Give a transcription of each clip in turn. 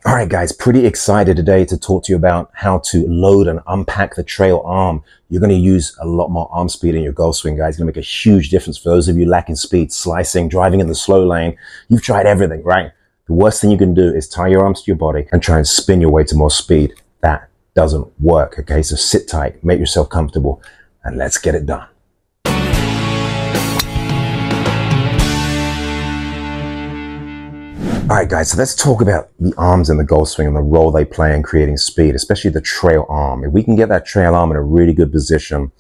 All right, guys, pretty excited today to talk to you about how to load and unpack the trail arm. You're going to use a lot more arm speed in your golf swing, guys. It's going to make a huge difference for those of you lacking speed, slicing, driving in the slow lane. You've tried everything, right? The worst thing you can do is tie your arms to your body and try and spin your way to more speed. That doesn't work, okay? So sit tight, make yourself comfortable, and let's get it done. All right, guys, so let's talk about the arms in the golf swing and the role they play in creating speed, especially the trail arm. If we can get that trail arm in a really good position,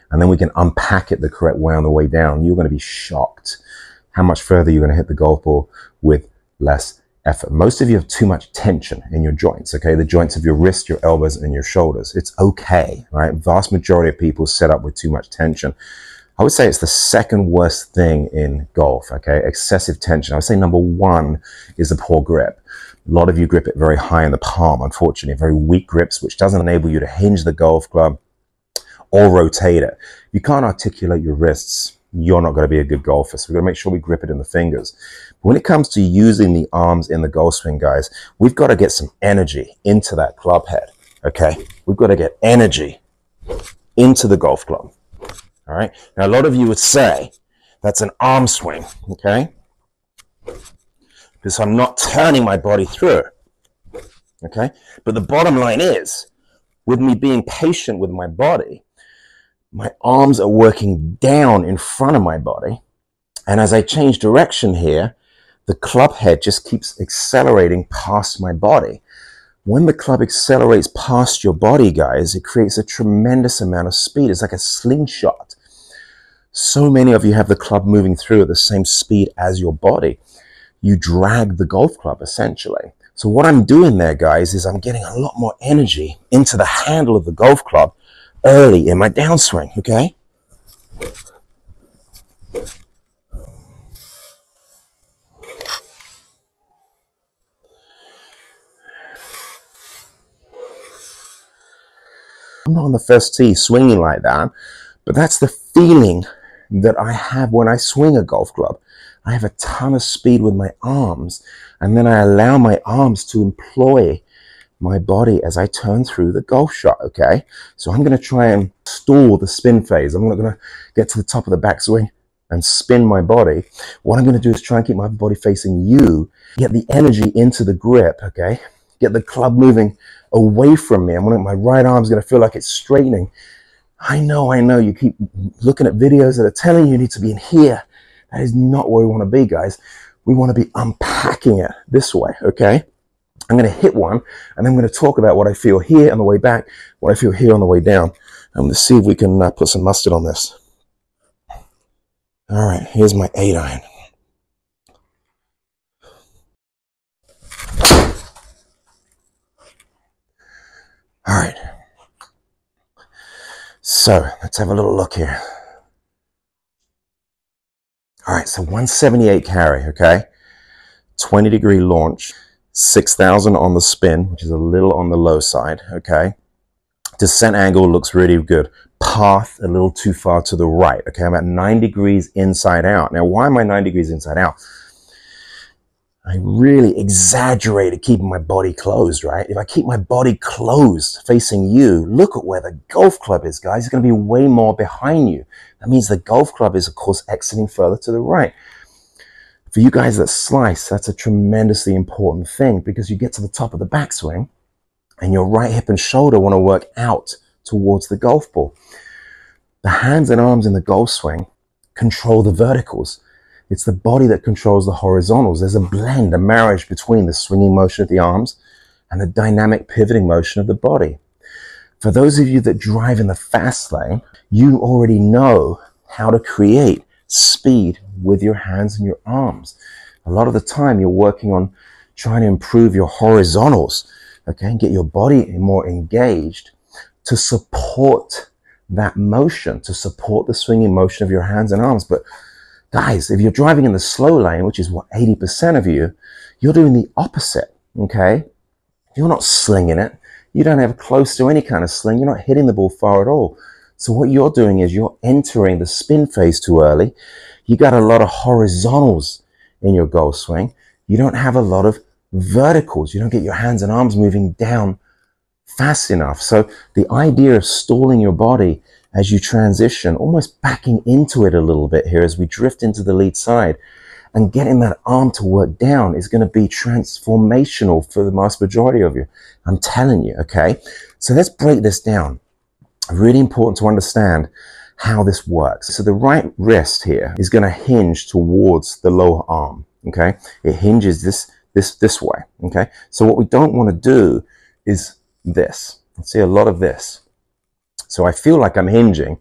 and then we can unpack it the correct way on the way down, you're going to be shocked how much further you're going to hit the golf ball with less effort. Most of you have too much tension in your joints, okay? The joints of your wrist, your elbows, and your shoulders. It's okay, right? Vast majority of people set up with too much tension. I would say it's the second worst thing in golf, okay? Excessive tension. I would say number one is the poor grip. A lot of you grip it very high in the palm, unfortunately, very weak grips, which doesn't enable you to hinge the golf club or rotate it. You can't articulate your wrists, you're not going to be a good golfer. So we've got to make sure we grip it in the fingers. But when it comes to using the arms in the golf swing, guys, we've got to get some energy into that club head, okay? We've got to get energy into the golf club. All right. Now, a lot of you would say that's an arm swing, okay? Because I'm not turning my body through it, okay? But the bottom line is, with me being patient with my body, my arms are working down in front of my body. And as I change direction here, the club head just keeps accelerating past my body. When the club accelerates past your body, guys, it creates a tremendous amount of speed. It's like a slingshot. So many of you have the club moving through at the same speed as your body. You drag the golf club, essentially. So what I'm doing there, guys, is I'm getting a lot more energy into the handle of the golf club early in my downswing, okay? I'm not on the first tee swinging like that, but that's the feeling that I have when I swing a golf club. I have a ton of speed with my arms, and then I allow my arms to employ my body as I turn through the golf shot, okay? So I'm going to try and stall the spin phase. I'm not going to get to the top of the backswing and spin my body. What I'm going to do is try and keep my body facing you, get the energy into the grip, okay? Get the club moving away from me. My right arm's going to feel like it's straightening. I know, you keep looking at videos that are telling you need to be in here. That is not where we want to be, guys. We want to be unpacking it this way, okay? I'm going to hit one, and then I'm going to talk about what I feel here on the way back, what I feel here on the way down. I'm going to see if we can put some mustard on this. All right, here's my 8-iron. All right. So let's have a little look here. All right, so 178 carry, okay? 20-degree launch, 6,000 on the spin, which is a little on the low side, okay? Descent angle looks really good. Path a little too far to the right, okay? I'm at 9 degrees inside out. Now, why am I 9 degrees inside out? I really exaggerated keeping my body closed, right? If I keep my body closed facing you, look at where the golf club is, guys. It's going to be way more behind you. That means the golf club is, of course, exiting further to the right. For you guys that slice, that's a tremendously important thing because you get to the top of the backswing and your right hip and shoulder want to work out towards the golf ball. The hands and arms in the golf swing control the verticals. It's the body that controls the horizontals. There's a blend, a marriage between the swinging motion of the arms and the dynamic pivoting motion of the body. For those of you that drive in the fast lane, you already know how to create speed with your hands and your arms. A lot of the time you're working on trying to improve your horizontals, okay, and get your body more engaged to support that motion, to support the swinging motion of your hands and arms. But guys, if you're driving in the slow lane, which is what 80% of you, you're doing the opposite, okay? You're not slinging it. You don't have close to any kind of sling. You're not hitting the ball far at all. So what you're doing is you're entering the spin phase too early. You got a lot of horizontals in your golf swing. You don't have a lot of verticals. You don't get your hands and arms moving down fast enough. So the idea of stalling your body as you transition, almost backing into it a little bit here as we drift into the lead side, and getting that arm to work down is going to be transformational for the vast majority of you. I'm telling you, okay? So let's break this down. Really important to understand how this works. So the right wrist here is going to hinge towards the lower arm, okay? It hinges this way, okay? So what we don't want to do is this. I see a lot of this. So I feel like I'm hinging,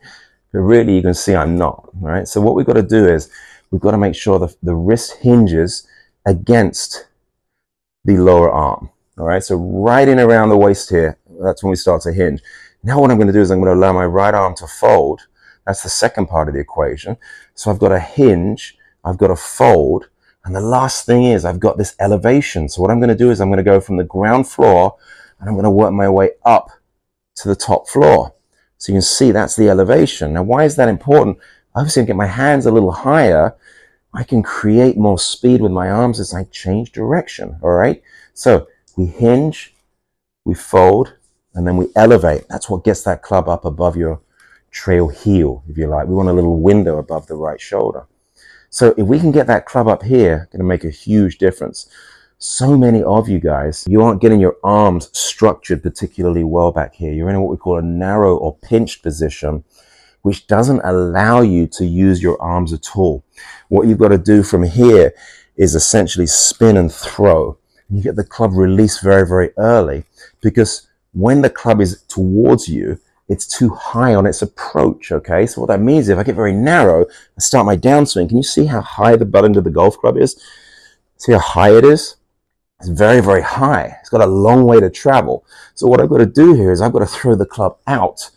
but really you can see I'm not, all right? So what we've got to do is we've got to make sure that the wrist hinges against the lower arm, all right? So right in around the waist here, that's when we start to hinge. Now what I'm going to do is I'm going to allow my right arm to fold. That's the second part of the equation. So I've got a hinge, I've got a fold, and the last thing is I've got this elevation. So what I'm going to do is I'm going to go from the ground floor and I'm going to work my way up to the top floor. So you can see that's the elevation. Now why is that important? Obviously I get my hands a little higher, I can create more speed with my arms as I change direction, all right? So we hinge, we fold, and then we elevate. That's what gets that club up above your trail heel, if you like. We want a little window above the right shoulder. So if we can get that club up here, it's going to make a huge difference. So many of you guys, you aren't getting your arms structured particularly well back here. You're in what we call a narrow or pinched position, which doesn't allow you to use your arms at all. What you've got to do from here is essentially spin and throw. You get the club released very, very early, because when the club is towards you, it's too high on its approach, okay? So what that means is if I get very narrow, I start my downswing. Can you see how high the butt end of the golf club is? See how high it is? It's very, very high. It's got a long way to travel. So what I've got to do here is I've got to throw the club out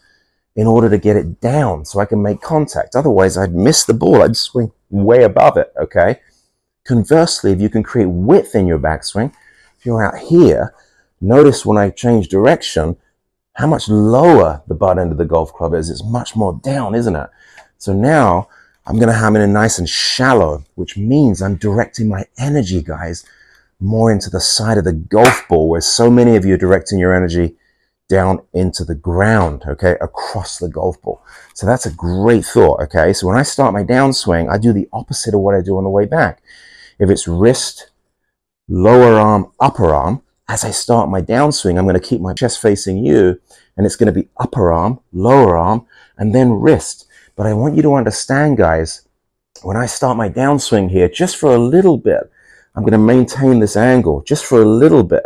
in order to get it down so I can make contact. Otherwise, I'd miss the ball. I'd swing way above it, okay? Conversely, if you can create width in your backswing, if you're out here, notice when I change direction, how much lower the butt end of the golf club is. It's much more down, isn't it? So now I'm going to have it nice and shallow, which means I'm directing my energy, guys, more into the side of the golf ball, where so many of you are directing your energy down into the ground, okay, across the golf ball. So that's a great thought, okay? So when I start my downswing, I do the opposite of what I do on the way back. If it's wrist, lower arm, upper arm, as I start my downswing, I'm going to keep my chest facing you, and it's going to be upper arm, lower arm, and then wrist. But I want you to understand, guys, when I start my downswing here, just for a little bit, I'm going to maintain this angle just for a little bit.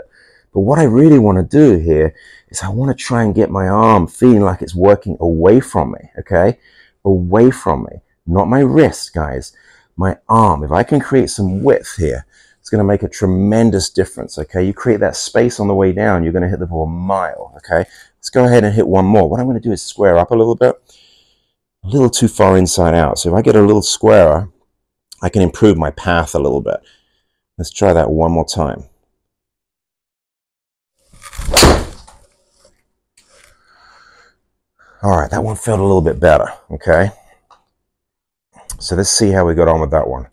But what I really want to do here is I want to try and get my arm feeling like it's working away from me, okay? Away from me, not my wrist, guys. My arm. If I can create some width here, it's going to make a tremendous difference, okay? You create that space on the way down, you're going to hit the ball a mile, okay? Let's go ahead and hit one more. What I'm going to do is square up a little bit, a little too far inside out. So if I get a little squarer, I can improve my path a little bit. Let's try that one more time. All right, that one felt a little bit better, okay? So let's see how we got on with that one.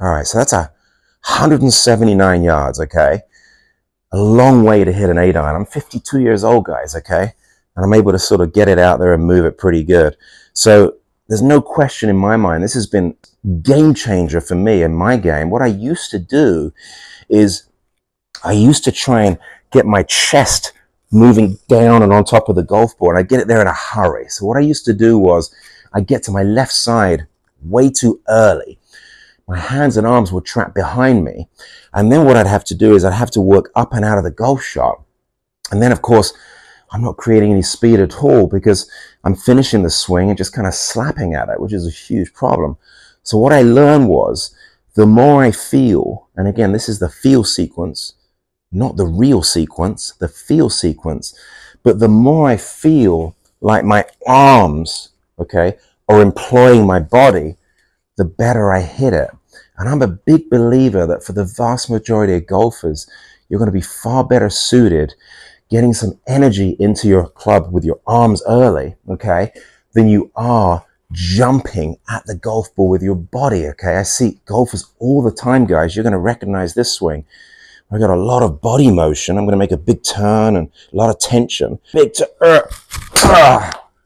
All right, so that's 179 yards, okay? A long way to hit an 8-iron. I'm 52 years old, guys, okay? And I'm able to sort of get it out there and move it pretty good. So there's no question in my mind, this has been game changer for me in my game. What I used to do is I used to try and get my chest moving down and on top of the golf ball, and I get it there in a hurry. So what I used to do was I get to my left side way too early. My hands and arms would trap behind me. And then what I'd have to do is I'd have to work up and out of the golf shot. And then, of course, I'm not creating any speed at all because I'm finishing the swing and just kind of slapping at it, which is a huge problem. So what I learned was the more I feel, and again, this is the feel sequence, not the real sequence, the feel sequence, but the more I feel like my arms, okay, are employing my body, the better I hit it. And I'm a big believer that for the vast majority of golfers, you're going to be far better suited getting some energy into your club with your arms early, okay, than you are jumping at the golf ball with your body, okay? I see golfers all the time, guys. You're going to recognize this swing. I got a lot of body motion. I'm going to make a big turn and a lot of tension. Big turn,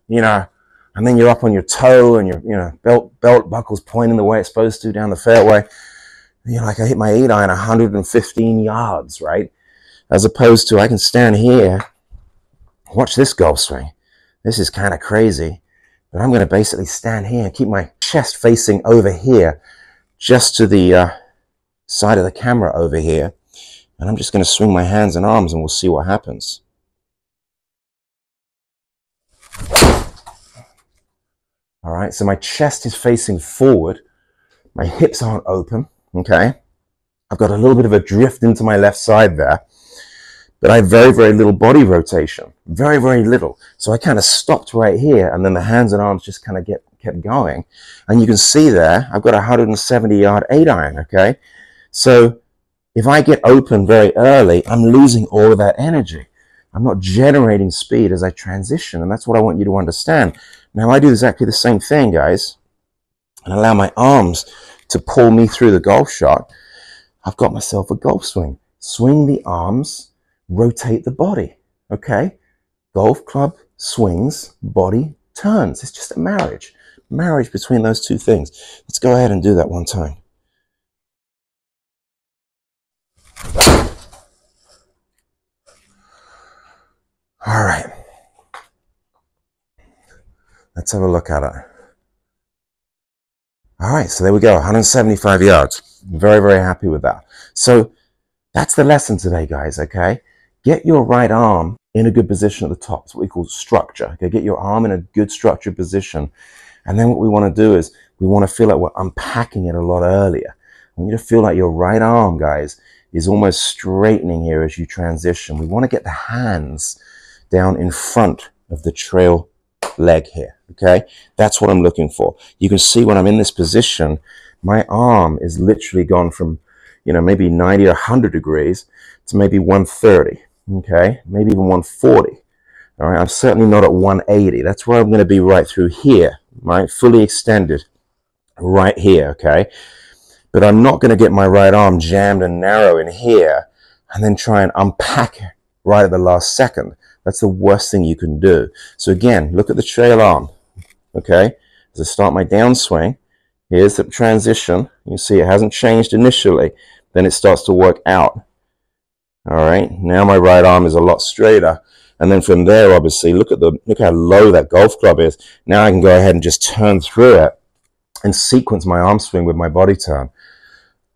you know, and then you're up on your toe and your, you know, belt buckle's pointing the way it's supposed to down the fairway. You know, like I hit my 8-iron 115 yards, right? As opposed to I can stand here, watch this golf swing. This is kind of crazy, but I'm going to basically stand here and keep my chest facing over here, just to the side of the camera over here. And I'm just going to swing my hands and arms and we'll see what happens. All right, so my chest is facing forward. My hips aren't open, okay? I've got a little bit of a drift into my left side there, but I have very, very little body rotation. Very, very little. So I kind of stopped right here, and then the hands and arms just kind of kept going. And you can see there, I've got a 170-yard 8-iron, okay? So if I get open very early, I'm losing all of that energy. I'm not generating speed as I transition, and that's what I want you to understand. Now, I do exactly the same thing, guys, and allow my arms to pull me through the golf shot. I've got myself a golf swing. Swing the arms, rotate the body, okay? Golf club swings, body turns. It's just a marriage between those two things. Let's go ahead and do that one time. All right. Let's have a look at it. All right, so there we go, 175 yards. Very, very happy with that. So that's the lesson today, guys, okay? Get your right arm in a good position at the top. It's what we call structure, okay? Get your arm in a good structured position. And then what we want to do is we want to feel like we're unpacking it a lot earlier. I want you to feel like your right arm, guys, is almost straightening here as you transition. We want to get the hands down in front of the trail leg here, okay? That's what I'm looking for. You can see when I'm in this position, my arm is literally gone from, you know, maybe 90 or 100 degrees to maybe 130, okay? Maybe even 140, all right? I'm certainly not at 180. That's where I'm going to be right through here, right? Fully extended right here, okay? But I'm not going to get my right arm jammed and narrow in here and then try and unpack right at the last second. That's the worst thing you can do. So again, look at the trail arm, okay? As I start my downswing, here's the transition. You see it hasn't changed initially. Then it starts to work out. All right, now my right arm is a lot straighter. And then from there, obviously, look how low that golf club is. Now I can go ahead and just turn through it and sequence my arm swing with my body turn.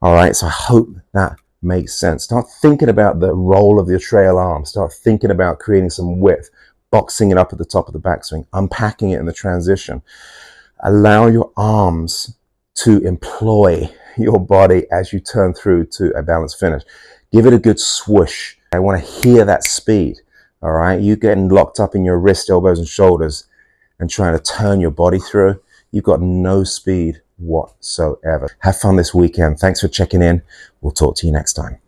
All right, so I hope that makes sense. Start thinking about the role of your trail arm. Start thinking about creating some width, boxing it up at the top of the backswing, unpacking it in the transition. Allow your arms to employ your body as you turn through to a balanced finish. Give it a good swoosh. I want to hear that speed. All right, you getting locked up in your wrist, elbows, and shoulders and trying to turn your body through. You've got no speed whatsoever. Have fun this weekend. Thanks for checking in. We'll talk to you next time.